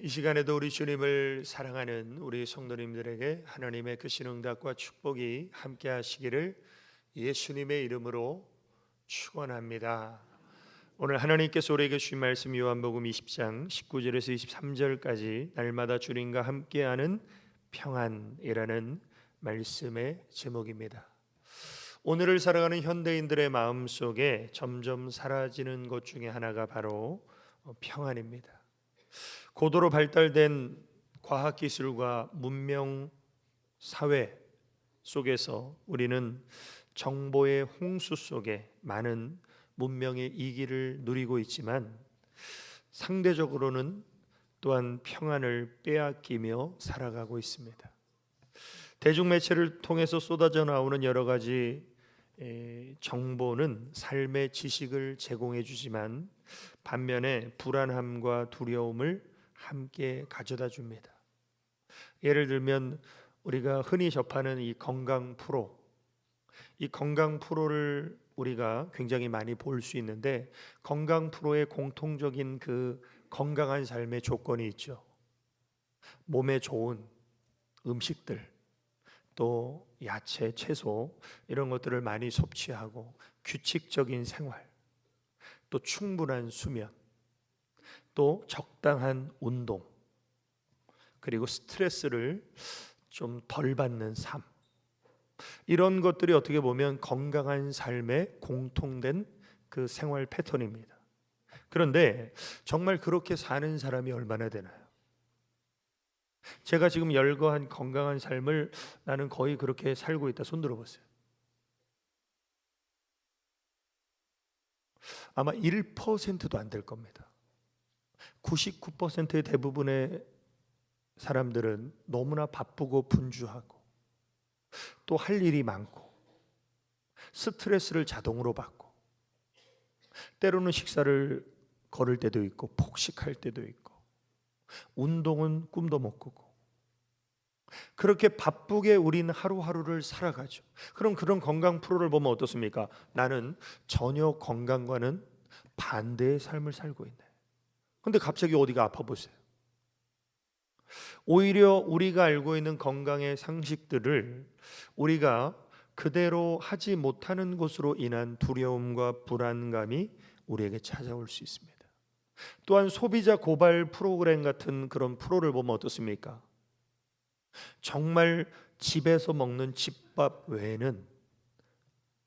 이 시간에도 우리 주님을 사랑하는 우리 성도님들에게 하나님의 크신 응답과 축복이 함께 하시기를 예수님의 이름으로 축원합니다. 오늘 하나님께서 우리에게 주신 말씀 요한복음 20장 19절에서 23절까지 날마다 주님과 함께하는 평안이라는 말씀의 제목입니다. 오늘을 살아가는 현대인들의 마음속에 점점 사라지는 것 중에 하나가 바로 평안입니다. 고도로 발달된 과학기술과 문명 사회 속에서 우리는 정보의 홍수 속에 많은 문명의 이기를 누리고 있지만 상대적으로는 또한 평안을 빼앗기며 살아가고 있습니다. 대중매체를 통해서 쏟아져 나오는 여러 가지 정보는 삶의 지식을 제공해 주지만 반면에 불안함과 두려움을 함께 가져다 줍니다. 예를 들면 우리가 흔히 접하는 이 건강 프로를 우리가 굉장히 많이 볼 수 있는데, 건강 프로의 공통적인 그 건강한 삶의 조건이 있죠. 몸에 좋은 음식들, 또 야채, 채소 이런 것들을 많이 섭취하고 규칙적인 생활, 또 충분한 수면, 또 적당한 운동, 그리고 스트레스를 좀 덜 받는 삶, 이런 것들이 어떻게 보면 건강한 삶의 공통된 그 생활 패턴입니다. 그런데 정말 그렇게 사는 사람이 얼마나 되나요? 제가 지금 열거한 건강한 삶을 나는 거의 그렇게 살고 있다, 손 들어보세요. 아마 1%도 안 될 겁니다. 99%의 대부분의 사람들은 너무나 바쁘고 분주하고 또 할 일이 많고 스트레스를 자동으로 받고 때로는 식사를 거를 때도 있고 폭식할 때도 있고 운동은 꿈도 못 꾸고 그렇게 바쁘게 우리는 하루하루를 살아가죠. 그럼 그런 건강 프로를 보면 어떻습니까? 나는 전혀 건강과는 반대의 삶을 살고 있네. 근데 갑자기 어디가 아파 보세요. 오히려 우리가 알고 있는 건강의 상식들을 우리가 그대로 하지 못하는 것으로 인한 두려움과 불안감이 우리에게 찾아올 수 있습니다. 또한 소비자 고발 프로그램 같은 그런 프로를 보면 어떻습니까? 정말 집에서 먹는 집밥 외에는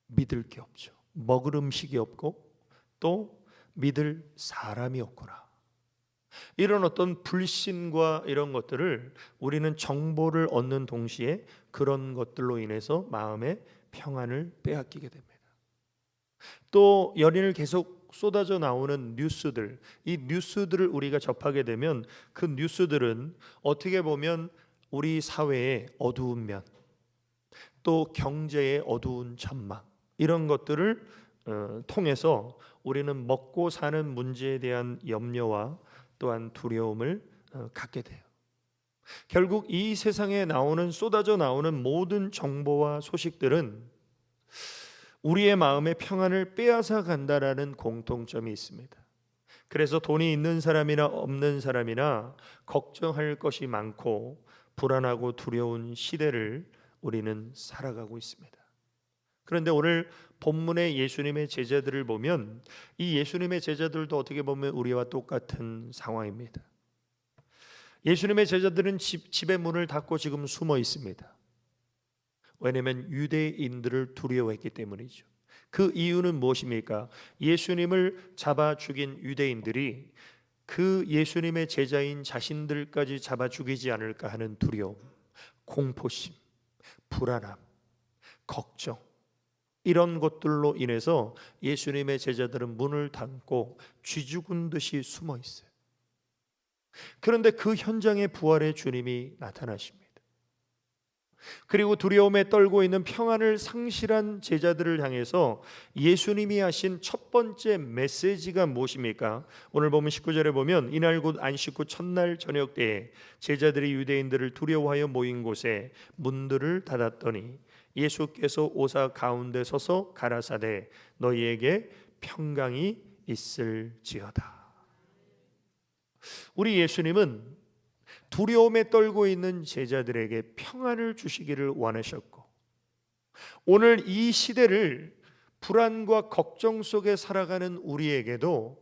믿을 게 없죠. 먹을 음식이 없고 또 믿을 사람이 없구나. 이런 어떤 불신과 이런 것들을 우리는 정보를 얻는 동시에 그런 것들로 인해서 마음의 평안을 빼앗기게 됩니다. 또 연일 계속 쏟아져 나오는 뉴스들, 이 뉴스들을 우리가 접하게 되면 그 뉴스들은 어떻게 보면 우리 사회의 어두운 면, 또 경제의 어두운 전망, 이런 것들을 통해서 우리는 먹고 사는 문제에 대한 염려와 또한 두려움을 갖게 돼요. 결국 이 세상에 쏟아져 나오는 모든 정보와 소식들은 우리의 마음의 평안을 빼앗아 간다라는 공통점이 있습니다. 그래서 돈이 있는 사람이나 없는 사람이나 걱정할 것이 많고 불안하고 두려운 시대를 우리는 살아가고 있습니다. 그런데 오늘 본문의 예수님의 제자들을 보면 이 예수님의 제자들도 어떻게 보면 우리와 똑같은 상황입니다. 예수님의 제자들은 집의 문을 닫고 지금 숨어 있습니다. 왜냐하면 유대인들을 두려워했기 때문이죠. 그 이유는 무엇입니까? 예수님을 잡아 죽인 유대인들이 그 예수님의 제자인 자신들까지 잡아 죽이지 않을까 하는 두려움, 공포심, 불안함, 걱정, 이런 것들로 인해서 예수님의 제자들은 문을 닫고 쥐 죽은 듯이 숨어 있어요. 그런데 그 현장에 부활의 주님이 나타나십니다. 그리고 두려움에 떨고 있는 평안을 상실한 제자들을 향해서 예수님이 하신 첫 번째 메시지가 무엇입니까? 오늘 보면 19절에 보면 이날 곧 안식 후 첫날 저녁 때에 제자들이 유대인들을 두려워하여 모인 곳에 문들을 닫았더니 예수께서 오사 가운데 서서 가라사대 너희에게 평강이 있을지어다. 우리 예수님은 두려움에 떨고 있는 제자들에게 평안을 주시기를 원하셨고, 오늘 이 시대를 불안과 걱정 속에 살아가는 우리에게도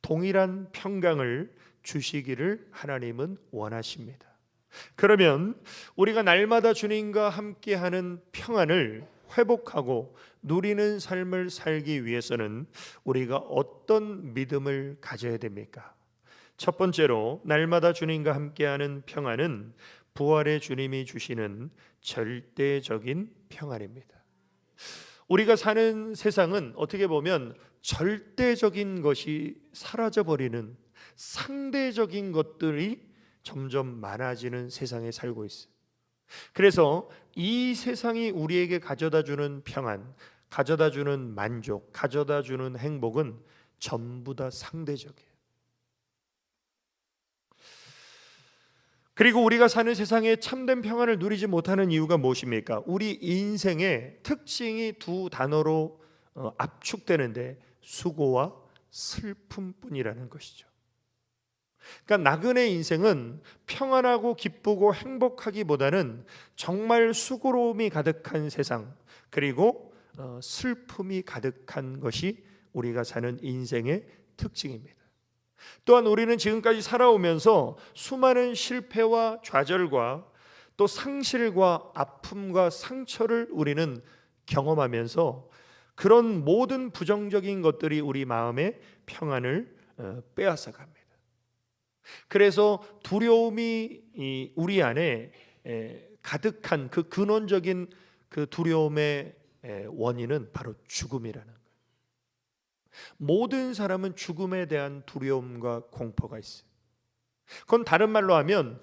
동일한 평강을 주시기를 하나님은 원하십니다. 그러면 우리가 날마다 주님과 함께하는 평안을 회복하고 누리는 삶을 살기 위해서는 우리가 어떤 믿음을 가져야 됩니까? 첫 번째로, 날마다 주님과 함께하는 평안은 부활의 주님이 주시는 절대적인 평안입니다. 우리가 사는 세상은 어떻게 보면 절대적인 것이 사라져버리는 상대적인 것들이 점점 많아지는 세상에 살고 있어요. 그래서 이 세상이 우리에게 가져다주는 평안, 가져다주는 만족, 가져다주는 행복은 전부 다 상대적이에요. 그리고 우리가 사는 세상에 참된 평안을 누리지 못하는 이유가 무엇입니까? 우리 인생의 특징이 두 단어로 압축되는데 수고와 슬픔뿐이라는 것이죠. 그러니까 나그네 인생은 평안하고 기쁘고 행복하기보다는 정말 수고로움이 가득한 세상, 그리고 슬픔이 가득한 것이 우리가 사는 인생의 특징입니다. 또한 우리는 지금까지 살아오면서 수많은 실패와 좌절과 또 상실과 아픔과 상처를 우리는 경험하면서 그런 모든 부정적인 것들이 우리 마음의 평안을 빼앗아 갑니다. 그래서 두려움이 우리 안에 가득한 그 근원적인 그 두려움의 원인은 바로 죽음이라는 거예요. 모든 사람은 죽음에 대한 두려움과 공포가 있어요. 그건 다른 말로 하면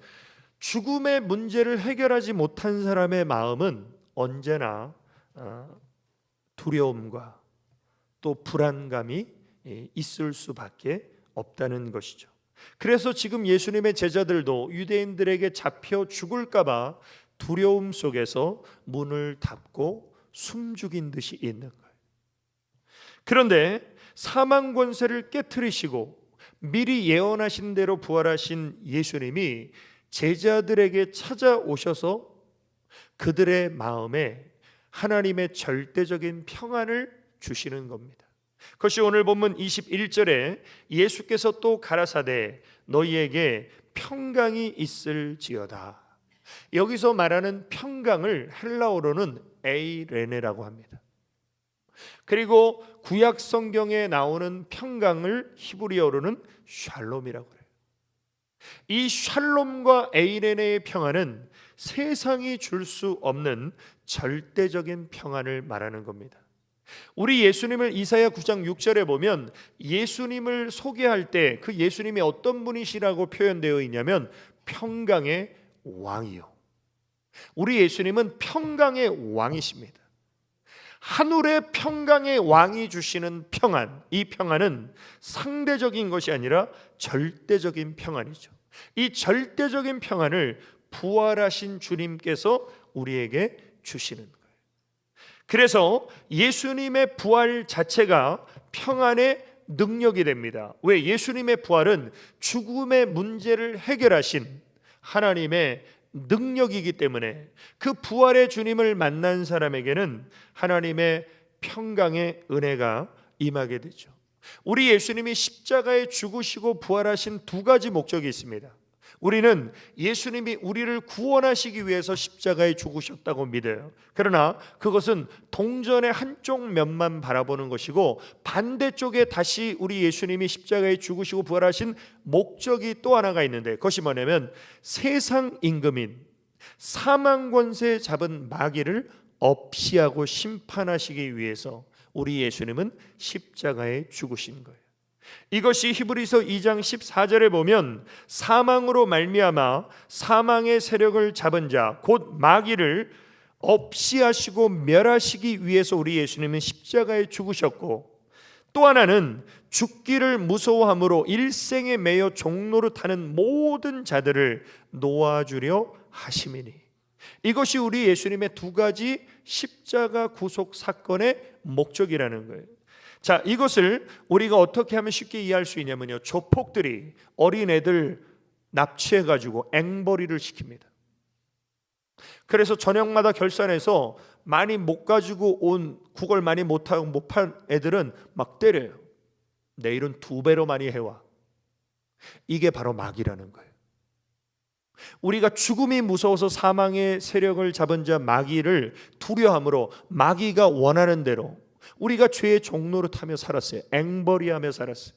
죽음의 문제를 해결하지 못한 사람의 마음은 언제나 두려움과 또 불안감이 있을 수밖에 없다는 것이죠. 그래서 지금 예수님의 제자들도 유대인들에게 잡혀 죽을까 봐 두려움 속에서 문을 닫고 숨죽인 듯이 있는 거예요. 그런데 사망 권세를 깨트리시고 미리 예언하신 대로 부활하신 예수님이 제자들에게 찾아오셔서 그들의 마음에 하나님의 절대적인 평안을 주시는 겁니다. 그것이 오늘 본문 21절에 예수께서 또 가라사대 너희에게 평강이 있을지어다. 여기서 말하는 평강을 헬라어로는 에이레네라고 합니다. 그리고 구약 성경에 나오는 평강을 히브리어로는 샬롬이라고 해요. 이 샬롬과 에이레네의 평안은 세상이 줄 수 없는 절대적인 평안을 말하는 겁니다. 우리 예수님을 이사야 9장 6절에 보면 예수님을 소개할 때 그 예수님이 어떤 분이시라고 표현되어 있냐면 평강의 왕이요. 우리 예수님은 평강의 왕이십니다. 하늘의 평강의 왕이 주시는 평안, 이 평안은 상대적인 것이 아니라 절대적인 평안이죠. 이 절대적인 평안을 부활하신 주님께서 우리에게 주시는 거예요. 그래서 예수님의 부활 자체가 평안의 능력이 됩니다. 왜? 예수님의 부활은 죽음의 문제를 해결하신 하나님의 능력이기 때문에 그 부활의 주님을 만난 사람에게는 하나님의 평강의 은혜가 임하게 되죠. 우리 예수님이 십자가에 죽으시고 부활하신 두 가지 목적이 있습니다. 우리는 예수님이 우리를 구원하시기 위해서 십자가에 죽으셨다고 믿어요. 그러나 그것은 동전의 한쪽 면만 바라보는 것이고 반대쪽에 다시 우리 예수님이 십자가에 죽으시고 부활하신 목적이 또 하나가 있는데 그것이 뭐냐면 세상 임금인 사망 권세 잡은 마귀를 업시하고 심판하시기 위해서 우리 예수님은 십자가에 죽으신 거예요. 이것이 히브리서 2장 14절에 보면 사망으로 말미암아 사망의 세력을 잡은 자 곧 마귀를 업시하시고 멸하시기 위해서 우리 예수님은 십자가에 죽으셨고 또 하나는 죽기를 무서워함으로 일생에 매여 종로를 타는 모든 자들을 놓아주려 하심이니 이것이 우리 예수님의 두 가지 십자가 구속 사건의 목적이라는 거예요. 자, 이것을 우리가 어떻게 하면 쉽게 이해할 수 있냐면요, 조폭들이 어린애들 납치해가지고 앵벌이를 시킵니다. 그래서 저녁마다 결산해서 많이 못 가지고 온, 국을 많이 못하고 못 판 애들은 막 때려요. 내일은 2배로 많이 해와. 이게 바로 마귀라는 거예요. 우리가 죽음이 무서워서 사망의 세력을 잡은 자 마귀를 두려함으로 마귀가 원하는 대로 우리가 죄의 종노릇하며 살았어요. 앵벌이하며 살았어요.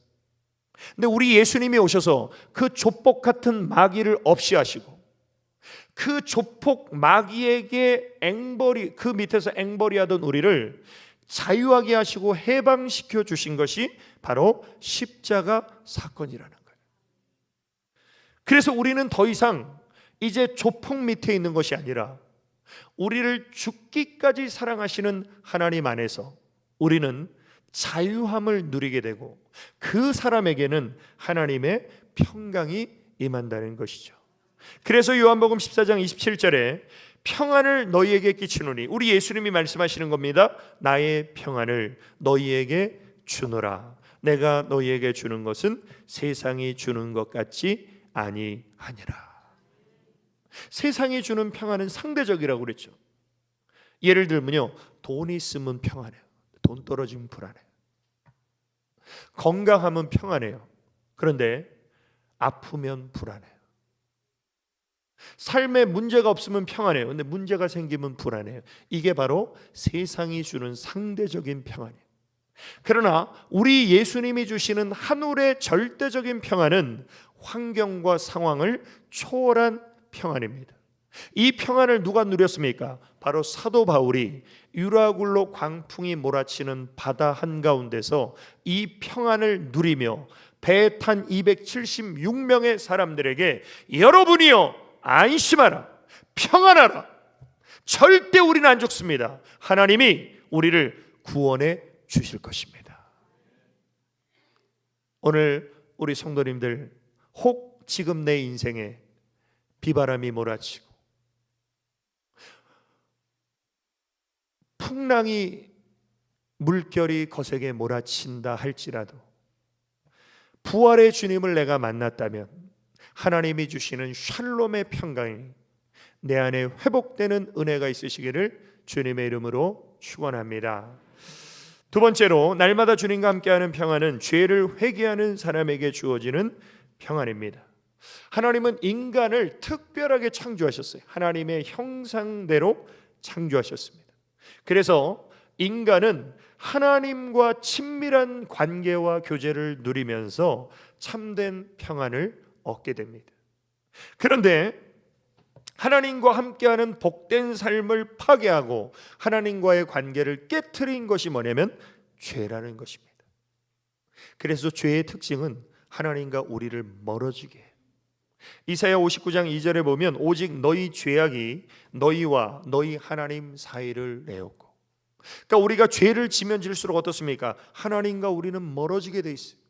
근데 우리 예수님이 오셔서 그 조폭 같은 마귀를 없이 하시고 그 조폭 마귀에게 앵벌이, 그 밑에서 앵벌이 하던 우리를 자유하게 하시고 해방시켜 주신 것이 바로 십자가 사건이라는 거예요. 그래서 우리는 더 이상 이제 조폭 밑에 있는 것이 아니라 우리를 죽기까지 사랑하시는 하나님 안에서 우리는 자유함을 누리게 되고 그 사람에게는 하나님의 평강이 임한다는 것이죠. 그래서 요한복음 14장 27절에 평안을 너희에게 끼치노니, 우리 예수님이 말씀하시는 겁니다. 나의 평안을 너희에게 주노라. 내가 너희에게 주는 것은 세상이 주는 것 같지 아니하니라. 세상이 주는 평안은 상대적이라고 그랬죠. 예를 들면요, 돈 있으면 평안해요. 돈 떨어지면 불안해요. 건강하면 평안해요. 그런데 아프면 불안해요. 삶에 문제가 없으면 평안해요. 근데 문제가 생기면 불안해요. 이게 바로 세상이 주는 상대적인 평안이에요. 그러나 우리 예수님이 주시는 하늘의 절대적인 평안은 환경과 상황을 초월한 평안입니다. 이 평안을 누가 누렸습니까? 바로 사도 바울이 유라굴로 광풍이 몰아치는 바다 한가운데서 이 평안을 누리며 배에 탄 276명의 사람들에게 여러분이요 안심하라, 평안하라, 절대 우리는 안 죽습니다. 하나님이 우리를 구원해 주실 것입니다. 오늘 우리 성도님들, 혹 지금 내 인생에 비바람이 몰아치고 풍랑이, 물결이 거세게 몰아친다 할지라도 부활의 주님을 내가 만났다면 하나님이 주시는 샬롬의 평강이 내 안에 회복되는 은혜가 있으시기를 주님의 이름으로 축원합니다. 두 번째로, 날마다 주님과 함께하는 평안은 죄를 회개하는 사람에게 주어지는 평안입니다. 하나님은 인간을 특별하게 창조하셨어요. 하나님의 형상대로 창조하셨습니다. 그래서 인간은 하나님과 친밀한 관계와 교제를 누리면서 참된 평안을 얻게 됩니다. 그런데 하나님과 함께하는 복된 삶을 파괴하고 하나님과의 관계를 깨트린 것이 뭐냐면 죄라는 것입니다. 그래서 죄의 특징은 하나님과 우리를 멀어지게 해요. 이사야 59장 2절에 보면 오직 너희 죄악이 너희와 너희 하나님 사이를 내었고, 그러니까 우리가 죄를 지면 질수록 어떻습니까? 하나님과 우리는 멀어지게 돼 있어요.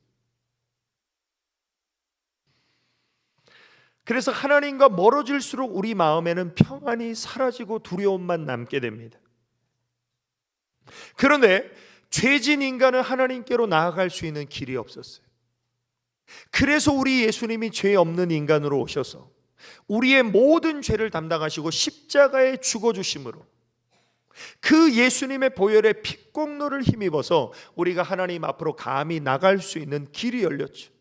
그래서 하나님과 멀어질수록 우리 마음에는 평안이 사라지고 두려움만 남게 됩니다. 그런데 죄진 인간은 하나님께로 나아갈 수 있는 길이 없었어요. 그래서 우리 예수님이 죄 없는 인간으로 오셔서 우리의 모든 죄를 담당하시고 십자가에 죽어주심으로 그 예수님의 보혈의 핏공로를 힘입어서 우리가 하나님 앞으로 감히 나갈 수 있는 길이 열렸죠.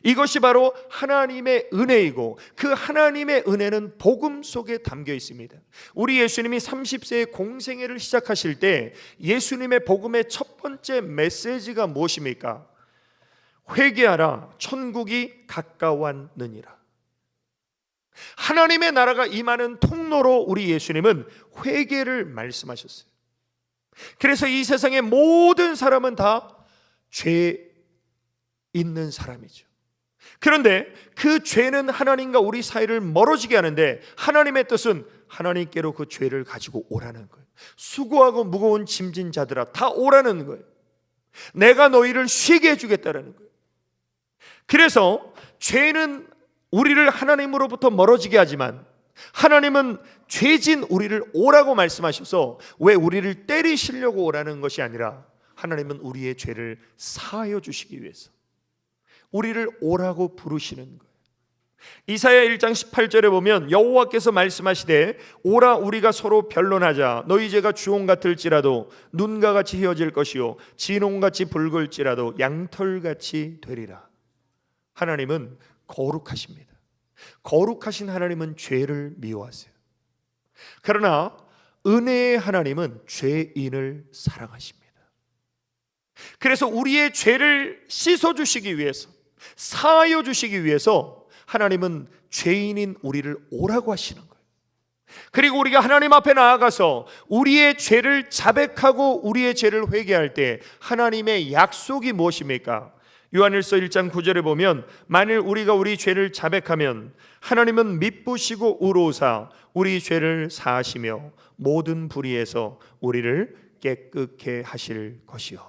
이것이 바로 하나님의 은혜이고 그 하나님의 은혜는 복음 속에 담겨 있습니다. 우리 예수님이 30세의 공생애를 시작하실 때 예수님의 복음의 첫 번째 메시지가 무엇입니까? 회개하라, 천국이 가까웠느니라. 하나님의 나라가 임하는 통로로 우리 예수님은 회개를 말씀하셨어요. 그래서 이 세상의 모든 사람은 다 죄 있는 사람이죠. 그런데 그 죄는 하나님과 우리 사이를 멀어지게 하는데 하나님의 뜻은 하나님께로 그 죄를 가지고 오라는 거예요. 수고하고 무거운 짐진 자들아 다 오라는 거예요. 내가 너희를 쉬게 해주겠다라는 거예요. 그래서 죄는 우리를 하나님으로부터 멀어지게 하지만 하나님은 죄진 우리를 오라고 말씀하셔서 왜 우리를 때리시려고 오라는 것이 아니라 하나님은 우리의 죄를 사하여 주시기 위해서 우리를 오라고 부르시는 거예요. 이사야 1장 18절에 보면 여호와께서 말씀하시되 오라 우리가 서로 변론하자. 너희 죄가 주홍 같을지라도 눈과 같이 휘어질 것이요 진홍같이 붉을지라도 양털같이 되리라. 하나님은 거룩하십니다. 거룩하신 하나님은 죄를 미워하세요. 그러나 은혜의 하나님은 죄인을 사랑하십니다. 그래서 우리의 죄를 씻어주시기 위해서, 사하여 주시기 위해서 하나님은 죄인인 우리를 오라고 하시는 거예요. 그리고 우리가 하나님 앞에 나아가서 우리의 죄를 자백하고 우리의 죄를 회개할 때 하나님의 약속이 무엇입니까? 요한일서 1장 9절에 보면 만일 우리가 우리 죄를 자백하면 하나님은 미쁘시고 의로우사 우리 죄를 사하시며 모든 불의에서 우리를 깨끗게 하실 것이요.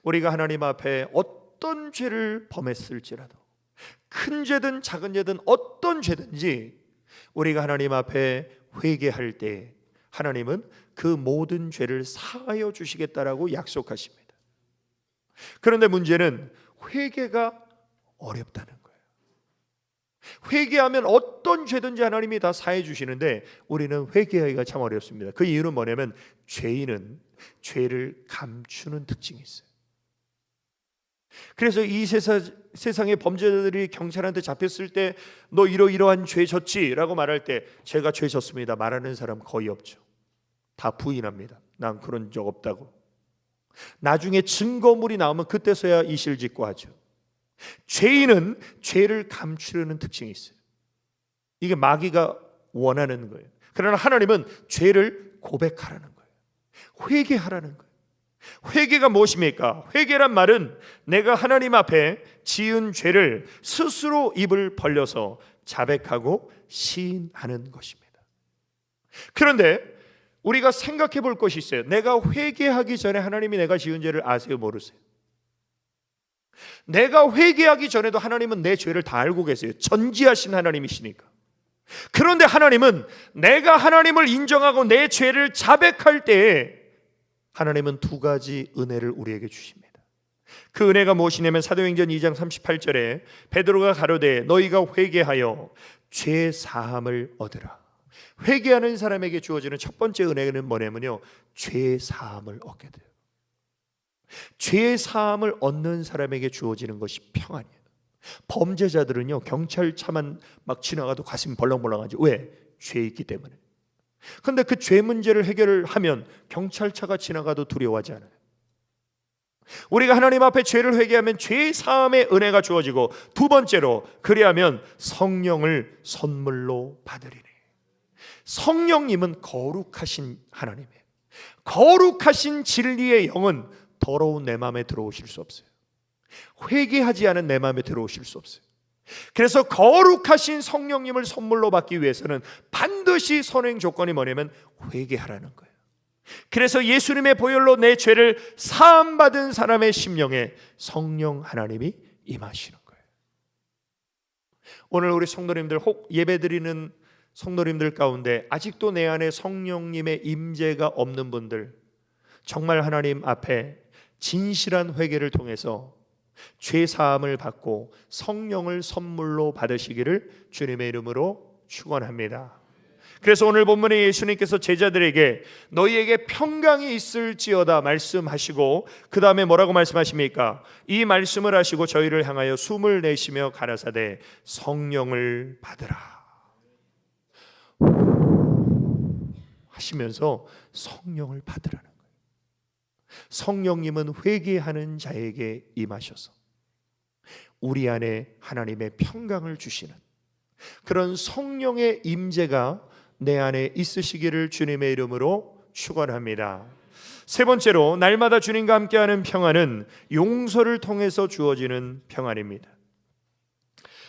우리가 하나님 앞에 어떤 죄를 범했을지라도 큰 죄든 작은 죄든 어떤 죄든지 우리가 하나님 앞에 회개할 때 하나님은 그 모든 죄를 사하여 주시겠다라고 약속하십니다. 그런데 문제는 회개가 어렵다는 거예요. 회개하면 어떤 죄든지 하나님이 다 사해 주시는데 우리는 회개하기가 참 어렵습니다. 그 이유는 뭐냐면 죄인은 죄를 감추는 특징이 있어요. 그래서 이 세상의 범죄자들이 경찰한테 잡혔을 때 너 이러이러한 죄 졌지? 라고 말할 때 제가 죄 졌습니다 말하는 사람 거의 없죠. 다 부인합니다. 난 그런 적 없다고. 나중에 증거물이 나오면 그때서야 이실직고 하죠. 죄인은 죄를 감추려는 특징이 있어요. 이게 마귀가 원하는 거예요. 그러나 하나님은 죄를 고백하라는 거예요. 회개하라는 거예요. 회개가 무엇입니까? 회개란 말은 내가 하나님 앞에 지은 죄를 스스로 입을 벌려서 자백하고 시인하는 것입니다. 그런데 우리가 생각해 볼 것이 있어요. 내가 회개하기 전에 하나님이 내가 지은 죄를 아세요, 모르세요? 내가 회개하기 전에도 하나님은 내 죄를 다 알고 계세요. 전지하신 하나님이시니까. 그런데 하나님은 내가 하나님을 인정하고 내 죄를 자백할 때에 하나님은 두 가지 은혜를 우리에게 주십니다. 그 은혜가 무엇이냐면 사도행전 2장 38절에 베드로가 가로되 너희가 회개하여 죄 사함을 얻으라. 회개하는 사람에게 주어지는 첫 번째 은혜는 뭐냐면요, 죄 사함을 얻게 돼요. 죄 사함을 얻는 사람에게 주어지는 것이 평안이에요. 범죄자들은요 경찰차만 막 지나가도 가슴이 벌렁벌렁하죠. 왜? 죄 있기 때문에. 그런데 그 죄 문제를 해결하면 경찰차가 지나가도 두려워하지 않아요. 우리가 하나님 앞에 죄를 회개하면 죄 사함의 은혜가 주어지고, 두 번째로 그리하면 성령을 선물로 받으리니. 성령님은 거룩하신 하나님이에요. 거룩하신 진리의 영은 더러운 내 마음에 들어오실 수 없어요. 회개하지 않은 내 마음에 들어오실 수 없어요. 그래서 거룩하신 성령님을 선물로 받기 위해서는 반드시 선행 조건이 뭐냐면 회개하라는 거예요. 그래서 예수님의 보혈로 내 죄를 사함받은 사람의 심령에 성령 하나님이 임하시는 거예요. 오늘 우리 성도님들, 혹 예배드리는 성도님들 가운데 아직도 내 안에 성령님의 임재가 없는 분들, 정말 하나님 앞에 진실한 회개를 통해서 죄 사함을 받고 성령을 선물로 받으시기를 주님의 이름으로 축원합니다. 그래서 오늘 본문에 예수님께서 제자들에게 너희에게 평강이 있을지어다 말씀하시고, 그 다음에 뭐라고 말씀하십니까? 이 말씀을 하시고 저희를 향하여 숨을 내쉬며 가라사대 성령을 받으라 하시면서 성령을 받으라는 거예요. 성령님은 회개하는 자에게 임하셔서 우리 안에 하나님의 평강을 주시는 그런 성령의 임재가 내 안에 있으시기를 주님의 이름으로 축원합니다. 세 번째로, 날마다 주님과 함께하는 평안은 용서를 통해서 주어지는 평안입니다.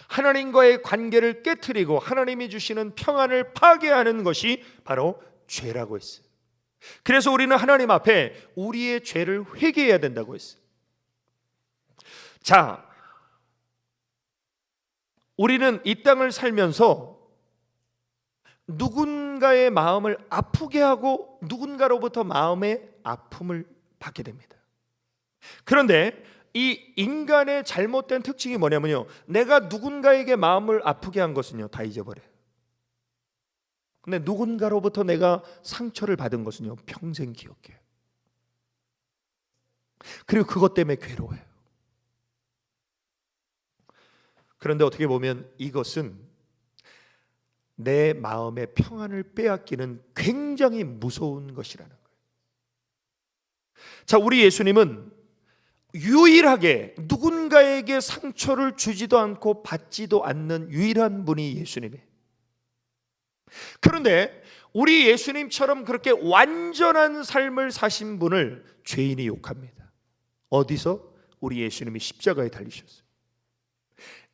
하나님과의 관계를 깨트리고 하나님이 주시는 평안을 파괴하는 것이 바로 죄라고 했어요. 그래서 우리는 하나님 앞에 우리의 죄를 회개해야 된다고 했어요. 자, 우리는 이 땅을 살면서 누군가의 마음을 아프게 하고 누군가로부터 마음의 아픔을 받게 됩니다. 그런데 이 인간의 잘못된 특징이 뭐냐면요, 내가 누군가에게 마음을 아프게 한 것은요 다 잊어버려요. 근데 누군가로부터 내가 상처를 받은 것은요 평생 기억해요. 그리고 그것 때문에 괴로워해요. 그런데 어떻게 보면 이것은 내 마음의 평안을 빼앗기는 굉장히 무서운 것이라는 거예요. 자, 우리 예수님은 유일하게 누군가에게 상처를 주지도 않고 받지도 않는 유일한 분이 예수님이에요. 그런데 우리 예수님처럼 그렇게 완전한 삶을 사신 분을 죄인이 욕합니다. 어디서? 우리 예수님이 십자가에 달리셨어요.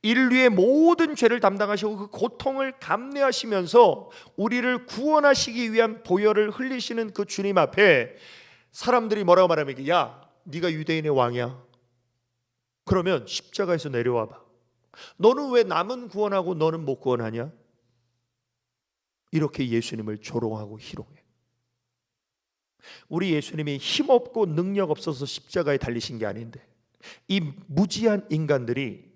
인류의 모든 죄를 담당하시고 그 고통을 감내하시면서 우리를 구원하시기 위한 보혈을 흘리시는 그 주님 앞에 사람들이 뭐라고 말합니까? 야, 네가 유대인의 왕이야. 그러면 십자가에서 내려와 봐. 너는 왜 남은 구원하고 너는 못 구원하냐? 이렇게 예수님을 조롱하고 희롱해. 우리 예수님이 힘없고 능력 없어서 십자가에 달리신 게 아닌데 이 무지한 인간들이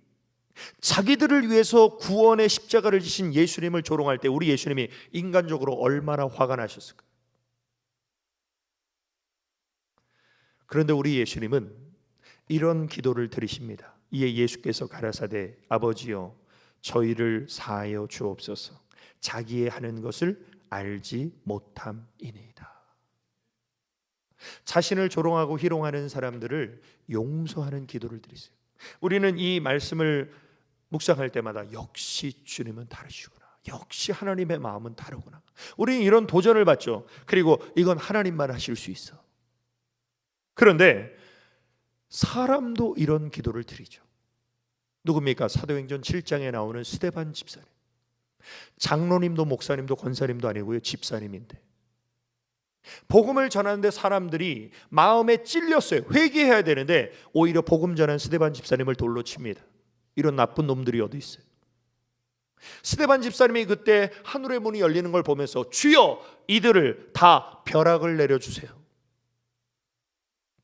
자기들을 위해서 구원의 십자가를 지신 예수님을 조롱할 때 우리 예수님이 인간적으로 얼마나 화가 나셨을까요? 그런데 우리 예수님은 이런 기도를 드리십니다. 이에 예수께서 가라사대 아버지여 저희를 사하여 주옵소서 자기의 하는 것을 알지 못함이니이다. 자신을 조롱하고 희롱하는 사람들을 용서하는 기도를 드리세요. 우리는 이 말씀을 묵상할 때마다 역시 주님은 다르시구나, 역시 하나님의 마음은 다르구나, 우리는 이런 도전을 받죠. 그리고 이건 하나님만 하실 수 있어. 그런데 사람도 이런 기도를 드리죠. 누굽니까? 사도행전 7장에 나오는 스데반 집사님. 장로님도 목사님도 권사님도 아니고요, 집사님인데 복음을 전하는데 사람들이 마음에 찔렸어요. 회개해야 되는데 오히려 복음 전한 스데반 집사님을 돌로 칩니다. 이런 나쁜 놈들이 어디 있어요? 스데반 집사님이 그때 하늘의 문이 열리는 걸 보면서 주여 이들을 다 벼락을 내려주세요.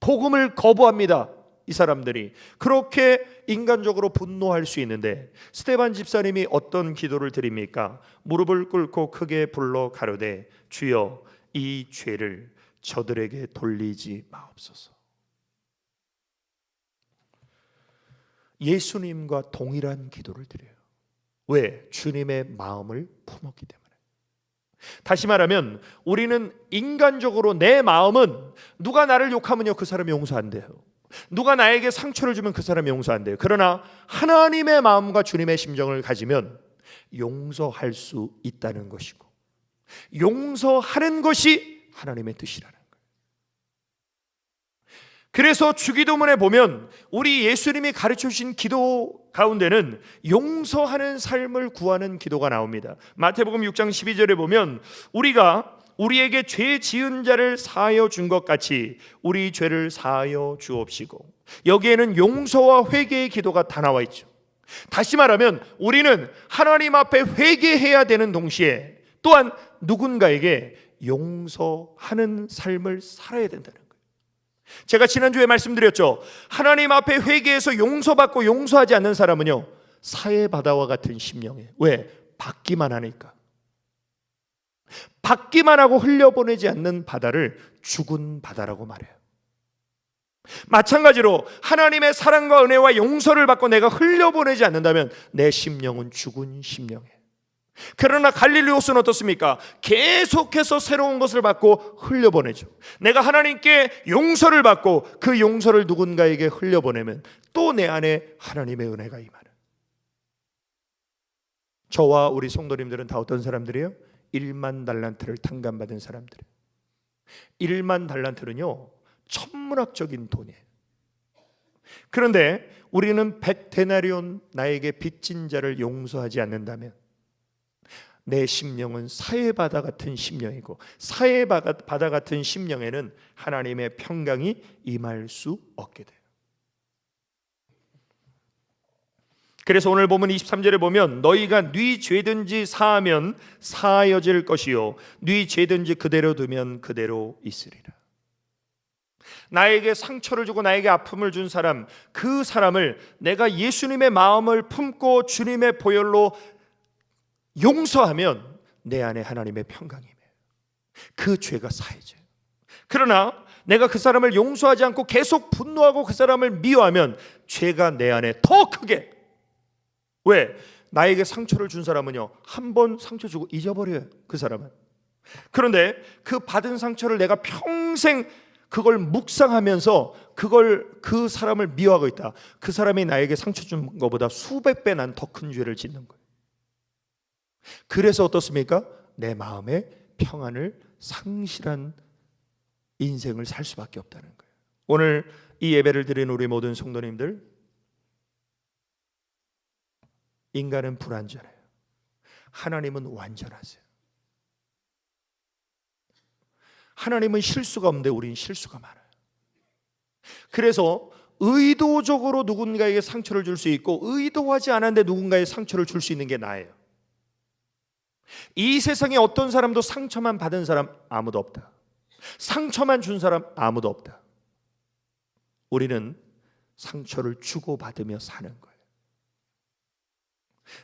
복음을 거부합니다. 이 사람들이 그렇게 인간적으로 분노할 수 있는데 스데반 집사님이 어떤 기도를 드립니까? 무릎을 꿇고 크게 불러 가로되 주여 이 죄를 저들에게 돌리지 마옵소서. 예수님과 동일한 기도를 드려요. 왜? 주님의 마음을 품었기 때문에. 다시 말하면 우리는 인간적으로 내 마음은 누가 나를 욕하면요 그 사람이 용서 안 돼요. 누가 나에게 상처를 주면 그 사람이 용서 안 돼요. 그러나 하나님의 마음과 주님의 심정을 가지면 용서할 수 있다는 것이고 용서하는 것이 하나님의 뜻이라는 거예요. 그래서 주기도문에 보면 우리 예수님이 가르쳐 주신 기도 가운데는 용서하는 삶을 구하는 기도가 나옵니다. 마태복음 6장 12절에 보면 우리가 우리에게 죄 지은 자를 사하여 준 것 같이 우리 죄를 사하여 주옵시고, 여기에는 용서와 회개의 기도가 다 나와 있죠. 다시 말하면 우리는 하나님 앞에 회개해야 되는 동시에 또한 누군가에게 용서하는 삶을 살아야 된다는 거예요. 제가 지난주에 말씀드렸죠. 하나님 앞에 회개해서 용서받고 용서하지 않는 사람은요 사해바다와 같은 심령이에요. 왜? 받기만 하니까. 받기만 하고 흘려보내지 않는 바다를 죽은 바다라고 말해요. 마찬가지로 하나님의 사랑과 은혜와 용서를 받고 내가 흘려보내지 않는다면 내 심령은 죽은 심령이에요. 그러나 갈릴리오스는 어떻습니까? 계속해서 새로운 것을 받고 흘려보내죠. 내가 하나님께 용서를 받고 그 용서를 누군가에게 흘려보내면 또 내 안에 하나님의 은혜가 임하는. 저와 우리 성도님들은 다 어떤 사람들이에요? 1만 달란트를 탕감받은 사람들이에요. 1만 달란트는요 천문학적인 돈이에요. 그런데 우리는 100데나리온 나에게 빚진 자를 용서하지 않는다면 내 심령은 사해바다 같은 심령이고 사해바다 같은 심령에는 하나님의 평강이 임할 수 없게 돼요. 그래서 오늘 보면 23절에 보면 너희가 네 죄든지 사하면 사하여질 것이요 네 죄든지 그대로 두면 그대로 있으리라. 나에게 상처를 주고 나에게 아픔을 준 사람, 그 사람을 내가 예수님의 마음을 품고 주님의 보혈로 용서하면 내 안에 하나님의 평강이 임해요. 그 죄가 사해져요. 그러나 내가 그 사람을 용서하지 않고 계속 분노하고 그 사람을 미워하면 죄가 내 안에 더 크게. 왜? 나에게 상처를 준 사람은요, 한 번 상처 주고 잊어버려요, 그 사람은. 그런데 그 받은 상처를 내가 평생 그걸 묵상하면서 그 사람을 미워하고 있다. 그 사람이 나에게 상처 준 것보다 수백 배 난 더 큰 죄를 짓는 거예요. 그래서 어떻습니까? 내 마음에 평안을 상실한 인생을 살 수밖에 없다는 거예요. 오늘 이 예배를 드린 우리 모든 성도님들, 인간은 불완전해요. 하나님은 완전하세요. 하나님은 실수가 없는데 우리는 실수가 많아요. 그래서 의도적으로 누군가에게 상처를 줄 수 있고 의도하지 않았는데 누군가에 상처를 줄 수 있는 게 나예요. 이 세상에 어떤 사람도 상처만 받은 사람 아무도 없다. 상처만 준 사람 아무도 없다. 우리는 상처를 주고받으며 사는 거예요.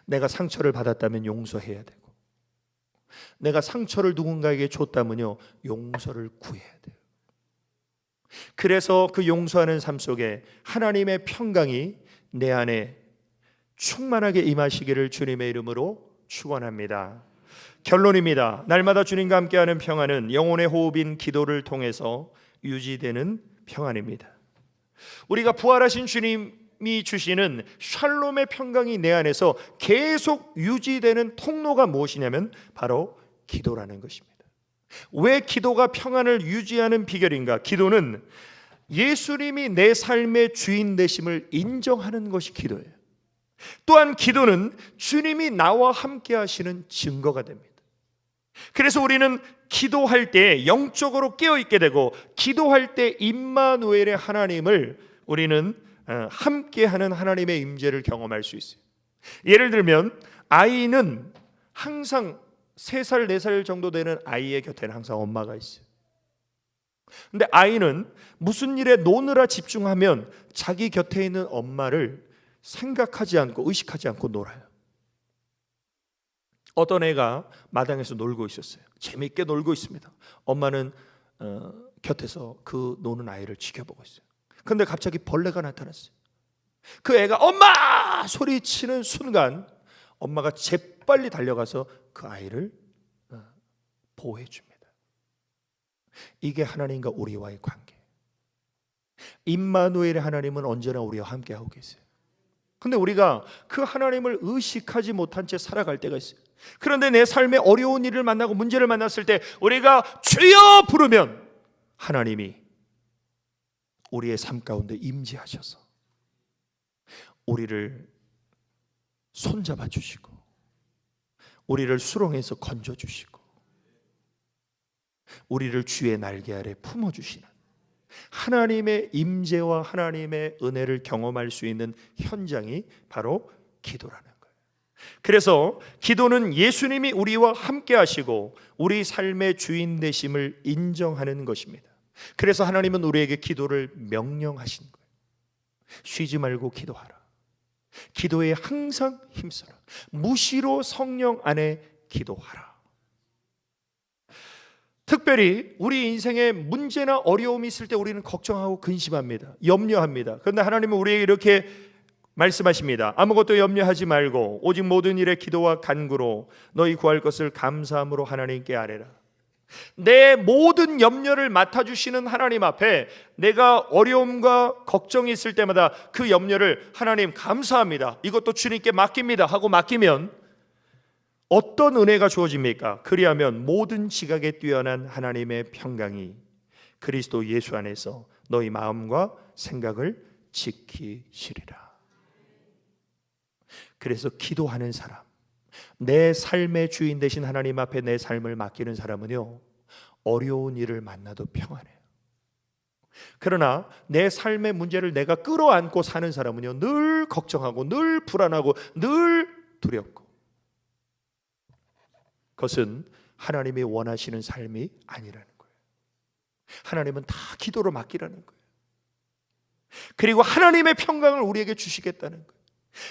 내가 상처를 받았다면 용서해야 되고, 내가 상처를 누군가에게 줬다면요, 용서를 구해야 돼요. 그래서 그 용서하는 삶 속에 하나님의 평강이 내 안에 충만하게 임하시기를 주님의 이름으로 축원합니다. 결론입니다. 날마다 주님과 함께하는 평안은 영혼의 호흡인 기도를 통해서 유지되는 평안입니다. 우리가 부활하신 주님이 주시는 샬롬의 평강이 내 안에서 계속 유지되는 통로가 무엇이냐면 바로 기도라는 것입니다. 왜 기도가 평안을 유지하는 비결인가? 기도는 예수님이 내 삶의 주인 되심을 인정하는 것이 기도예요. 또한 기도는 주님이 나와 함께 하시는 증거가 됩니다. 그래서 우리는 기도할 때 영적으로 깨어있게 되고, 기도할 때 임마누엘의 하나님을 우리는 함께하는 하나님의 임재를 경험할 수 있어요. 예를 들면 아이는 항상 3살, 4살 정도 되는 아이의 곁에는 항상 엄마가 있어요. 근데 아이는 무슨 일에 노느라 집중하면 자기 곁에 있는 엄마를 생각하지 않고 의식하지 않고 놀아요. 어떤 애가 마당에서 놀고 있었어요. 재미있게 놀고 있습니다. 엄마는 곁에서 그 노는 아이를 지켜보고 있어요. 그런데 갑자기 벌레가 나타났어요. 그 애가 엄마! 소리치는 순간 엄마가 재빨리 달려가서 그 아이를 보호해 줍니다. 이게 하나님과 우리와의 관계. 임마누엘의 하나님은 언제나 우리와 함께하고 계세요. 근데 우리가 그 하나님을 의식하지 못한 채 살아갈 때가 있어요. 그런데 내 삶에 어려운 일을 만나고 문제를 만났을 때 우리가 주여 부르면 하나님이 우리의 삶 가운데 임재하셔서 우리를 손잡아 주시고 우리를 수렁에서 건져 주시고 우리를 주의 날개 아래 품어 주시는 하나님의 임재와 하나님의 은혜를 경험할 수 있는 현장이 바로 기도라는 거예요. 그래서 기도는 예수님이 우리와 함께 하시고 우리 삶의 주인 되심을 인정하는 것입니다. 그래서 하나님은 우리에게 기도를 명령하신 거예요. 쉬지 말고 기도하라. 기도에 항상 힘써라. 무시로 성령 안에 기도하라. 특별히 우리 인생에 문제나 어려움이 있을 때 우리는 걱정하고 근심합니다. 염려합니다. 그런데 하나님은 우리에게 이렇게 말씀하십니다. 아무것도 염려하지 말고 오직 모든 일에 기도와 간구로 너희 구할 것을 감사함으로 하나님께 아뢰라. 내 모든 염려를 맡아주시는 하나님 앞에 내가 어려움과 걱정이 있을 때마다 그 염려를 하나님 감사합니다, 이것도 주님께 맡깁니다 하고 맡기면 어떤 은혜가 주어집니까? 그리하면 모든 지각에 뛰어난 하나님의 평강이 그리스도 예수 안에서 너희 마음과 생각을 지키시리라. 그래서 기도하는 사람, 내 삶의 주인 되신 하나님 앞에 내 삶을 맡기는 사람은요, 어려운 일을 만나도 평안해요. 그러나 내 삶의 문제를 내가 끌어안고 사는 사람은요, 늘 걱정하고 늘 불안하고 늘 두렵고, 그것은 하나님이 원하시는 삶이 아니라는 거예요. 하나님은 다 기도로 맡기라는 거예요. 그리고 하나님의 평강을 우리에게 주시겠다는 거예요.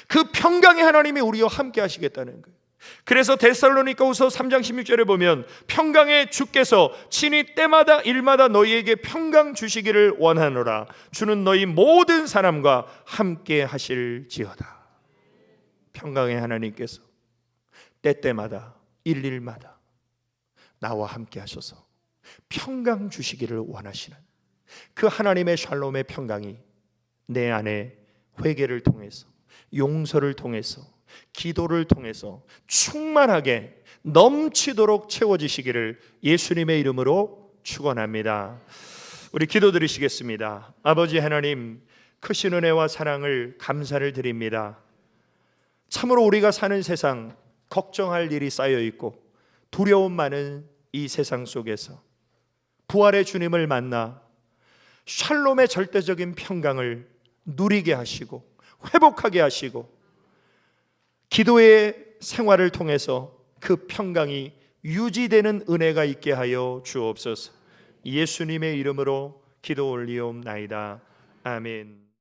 그 평강의 하나님이 우리와 함께 하시겠다는 거예요. 그래서 데살로니가후서 3장 16절에 보면 평강의 주께서 친히 때마다 일마다 너희에게 평강 주시기를 원하노라. 주는 너희 모든 사람과 함께 하실지어다. 평강의 하나님께서 때때마다 일일마다 나와 함께 하셔서 평강 주시기를 원하시는 그 하나님의 샬롬의 평강이 내 안에 회개를 통해서, 용서를 통해서, 기도를 통해서 충만하게 넘치도록 채워지시기를 예수님의 이름으로 축원합니다. 우리 기도드리시겠습니다. 아버지 하나님, 크신 은혜와 사랑을 감사를 드립니다. 참으로 우리가 사는 세상 걱정할 일이 쌓여 있고 두려움 많은 이 세상 속에서 부활의 주님을 만나 샬롬의 절대적인 평강을 누리게 하시고 회복하게 하시고 기도의 생활을 통해서 그 평강이 유지되는 은혜가 있게 하여 주옵소서. 예수님의 이름으로 기도 올리옵나이다. 아멘.